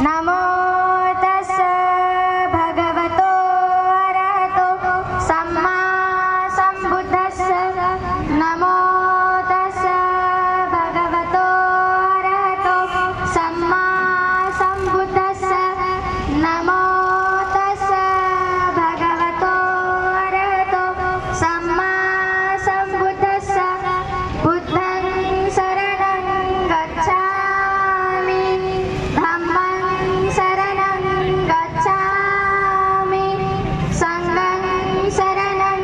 नमो तस्स भगवतो अरहतो सम्मा सम्बुद्धस्स नमो तस्स भगवतो अरहतो सम्मा सम्बुद्धस्स नमो तस्स भगवतो अरहतो सम्मा सम्बुद्धस्स बुद्धं शरणं गच्छामि धम्मं शरणं गच्छामि संघं शरणं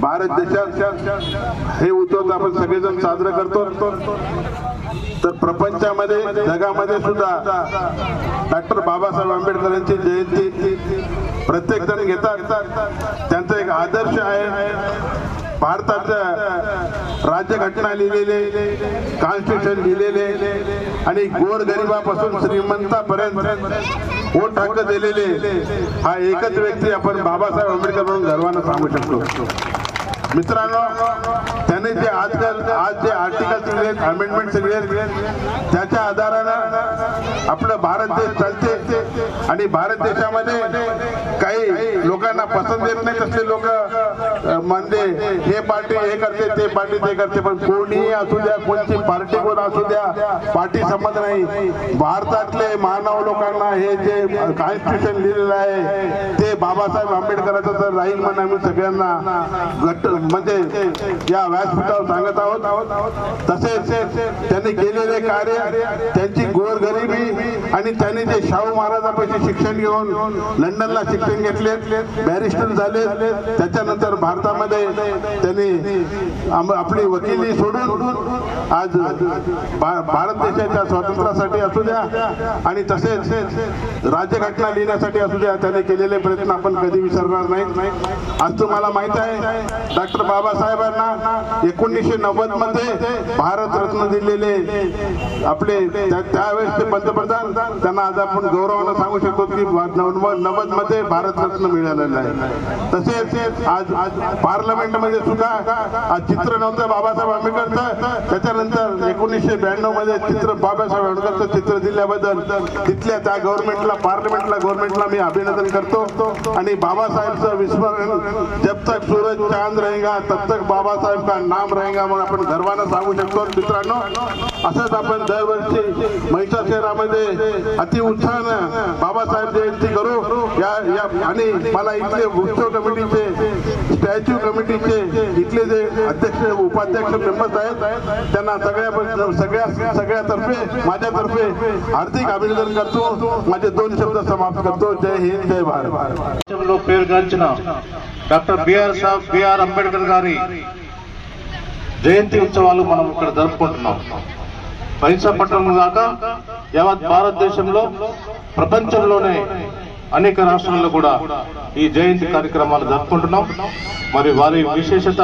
भारत देशात हे उत्सव आपण सगळेजण साजरा करतो, तर प्रपंचामध्ये जगामध्ये सुद्धा डॉक्टर बाबासाहेब आंबेडकरांची जयंती प्रत्येक जण घेतात। त्यांचा एक आदर्श आहे, भारताच्या राज्यघटना लिहिलेले, कॉन्स्टिट्यूशन लिहिलेले आणि गोरगरिबापासून श्रीमंतापर्यंत वोट हक्क दिलेले हा एकच व्यक्ती आपण बाबासाहेब आंबेडकर म्हणून गर्वानं सांगू शकतो। मित्रांनो, त्याने जे आज जे आर्टिकल्स लिहिले, अमेंडमेंट्स लिहिले, त्याच्या आधारानं आपलं भारत देश चालते आणि भारत देशामध्ये काही लोकांना पसंत येत नाही तसले लोक म्हणजे हे पार्टी हे करते, ते पार्टी ते करते, पण कोणीही असू द्या, कोणती पार्टी कोण असू द्या, पार्टी संबंध नाही। भारतातले मानव लोकांना हे जे कॉन्स्टिट्यूशन लिहिलेलं आहे ते बाबासाहेब आंबेडकरांचं तर राहील म्हणून आम्ही सगळ्यांना म्हणजे या व्यासपीठावर सांगत आहोत। तसेच त्यांनी केलेले कार्य, त्यांची गोरगरिबी आणि त्यांनी जे शाहू महाराजांपाशी शिक्षण घेऊन लंडनला शिक्षण घेतले, बॅरिस्टर झाले, त्याच्यानंतर भारतामध्ये त्यांनी आपली वकिली सोडून आज भारत देशाच्या स्वातंत्र्यासाठी असू द्या आणि तसेच राज्यघटना लिहिण्यासाठी असू द्या, त्यांनी केलेले प्रयत्न आपण कधी विसरणार नाही। आज तुम्हाला माहित आहे डॉक्टर बाबासाहेबांना 1990 मध्ये भारत रत्न दिलेले आपले त्यावेळेस ते पंतप्रधान, त्यांना आज आपण गौरवानं सांगू शकतो की 90 मध्ये भारत रत्न मिळालेलं आहे। तसेच आज पार्लमेंटमध्ये सुद्धा आज चित्र नव्हतं बाबासाहेब आंबेडकरचं, त्याच्यानंतर 1992 मध्ये चित्र बाबासाहेब आंबेडकरचं चित्र दिल्याबद्दल तिथल्या त्या गव्हर्नमेंटला, गव्हर्नमेंटला मी अभिनंदन करतो। आणि बाबासाहेबचं विस्मरण जब तक सूरज चांद रहेगा तब तक बाबासाहेब का नाम रहेगा म्हणून आपण गर्वानं सांगू शकतो। मित्रांनो, असंच आपण दरवर्षी महिषा शहरामध्ये अति उत्साहानं बाबासाहेब जयंती करू आणि मला इथले उत्सव कमिटीचे, स्टॅच्यू कमिटीचे इथले जे अध्यक्ष उपाध्यक्ष मेंबर्स आहेत त्यांना सगळ्यातर्फे माझ्यातर्फे हार्दिक अभिनंदन करतो। माझे 2 शब्द समाप्त करतो। जय हिंद, जय भारत। लोग పేరుగాంచిన డాక్టర్ బిఆర్ అంబేద్కర్ గారి జయంతి ఉత్సవాలు మనం ఇక్కడ జరుపుకుంటున్నాం। పట్టణం దాకా యావత్ భారతదేశంలో ప్రపంచంలోనే అనేక రాష్ట్రాల్లో కూడా ఈ జయంతి కార్యక్రమాలు జరుపుకుంటున్నాం। మరి వారి విశేషత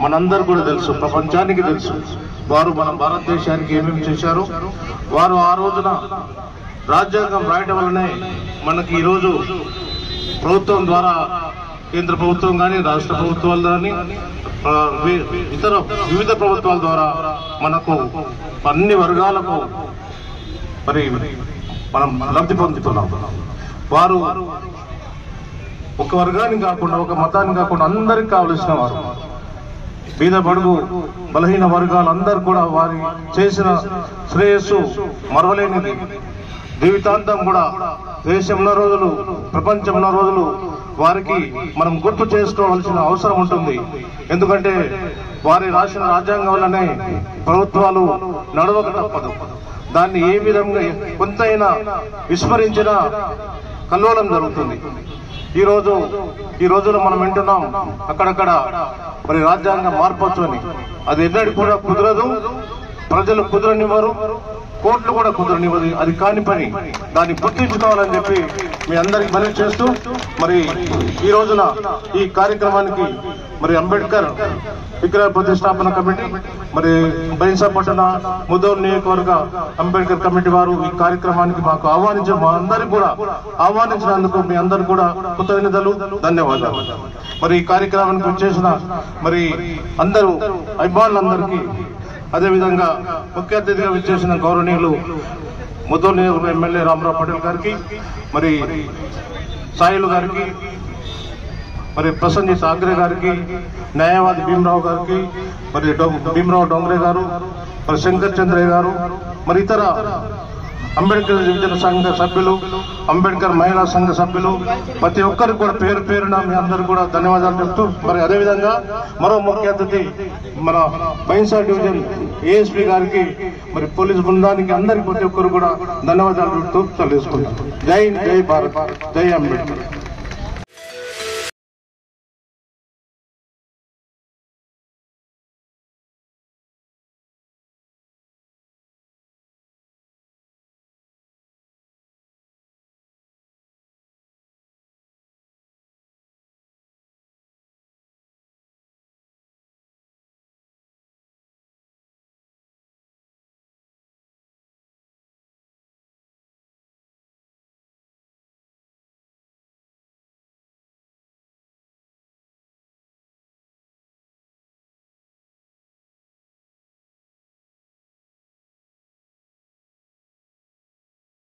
మనందరూ కూడా తెలుసు, ప్రపంచానికి తెలుసు। వారు మన భారతదేశానికి ఏమేమి చేశారు, వారు ఆ రోజున రాజ్యాంగం రాయడం వల్లనే మనకి ఈరోజు ప్రభుత్వం ద్వారా, కేంద్ర ప్రభుత్వం కానీ, రాష్ట్ర ప్రభుత్వాల కానీ, ఇతర వివిధ ప్రభుత్వాల ద్వారా మనకు అన్ని వర్గాలకు మరి మనం లబ్ధి పొందుతున్నాం। వారు ఒక వర్గానికి కాకుండా, ఒక మతానికి కాకుండా అందరికి కావలసిన వారు, బీద బడుగు బలహీన వర్గాలు అందరూ కూడా వారి చేసిన శ్రేయస్సు మరవలేనిది। జీవితాంతం కూడా దేశంలో రోజులు, ప్రపంచంలో రోజులు వారికి మనం గుర్తు చేసుకోవాల్సిన అవసరం ఉంటుంది। ఎందుకంటే వారి రాసిన రాజ్యాంగం వల్లనే ప్రభుత్వాలు నడవక తప్పదు। దాన్ని ఏ విధంగా కొంతైనా విస్మరించినా కల్లోలం జరుగుతుంది। ఈ రోజులో మనం వింటున్నాం అక్కడక్కడ మరి రాజ్యాంగం మార్పొచ్చు అని, అది ఎన్నడూ కూడా కుదరదు, ప్రజలు కుదరనివ్వరు। కోర్టులు కూడా కుదరనివ్వదు, అది కాని పని. దాన్ని గుర్తించుకోవాలని చెప్పి మీ అందరికి మనవి చేస్తూ మరి ఈ రోజున ఈ కార్యక్రమానికి మరి అంబేద్కర్ విగ్రహ ప్రతిష్టాపన కమిటీ, మరి బైన్సాపట్టణ ముదోల్ నియోజకవర్గ అంబేద్కర్ కమిటీ వారు ఈ కార్యక్రమానికి మాకు మా అందరికి కూడా ఆహ్వానించినందుకు మీ అందరు కూడా కృతజ్ఞతలు, ధన్యవాదాలు. మరి ఈ కార్యక్రమానికి వచ్చేసిన మరి అందరూ అభిమానులందరికీ, అదేవిధంగా ముఖ్య అతిథిగా విచ్చేసిన గౌరవనీయులు ముదోల్ నియోజకవర్గ ఎమ్మెల్యే రామరావు పటేల్ గారికి, మరి సాయిలు గారికి, మరి ప్రసంజిత్ ఆగ్రే గారికి, న్యాయవాది భీమరావు గారికి, మరి భీమరావు డోంగ్రే గారు, మరి శంకర్ చంద్రయ్య గారు, మరి ఇతర అంబేద్కర్ యువజన సంఘ సభ్యులు, అంబేద్కర్ మహిళా సంఘ సభ్యులు, ప్రతి ఒక్కరికి కూడా పేరు పేరున మీ అందరూ కూడా ధన్యవాదాలు చెప్తూ, మరి అదేవిధంగా మరో ముఖ్య అతిథి మన బైన్సా డివిజన్ ఏఎస్పీ గారికి, మరి పోలీస్ బృందానికి అందరికి ప్రతి ఒక్కరు కూడా ధన్యవాదాలు చెప్తూ తెలుసుకుంటాం. జై భారత్, జై అంబేద్కర్.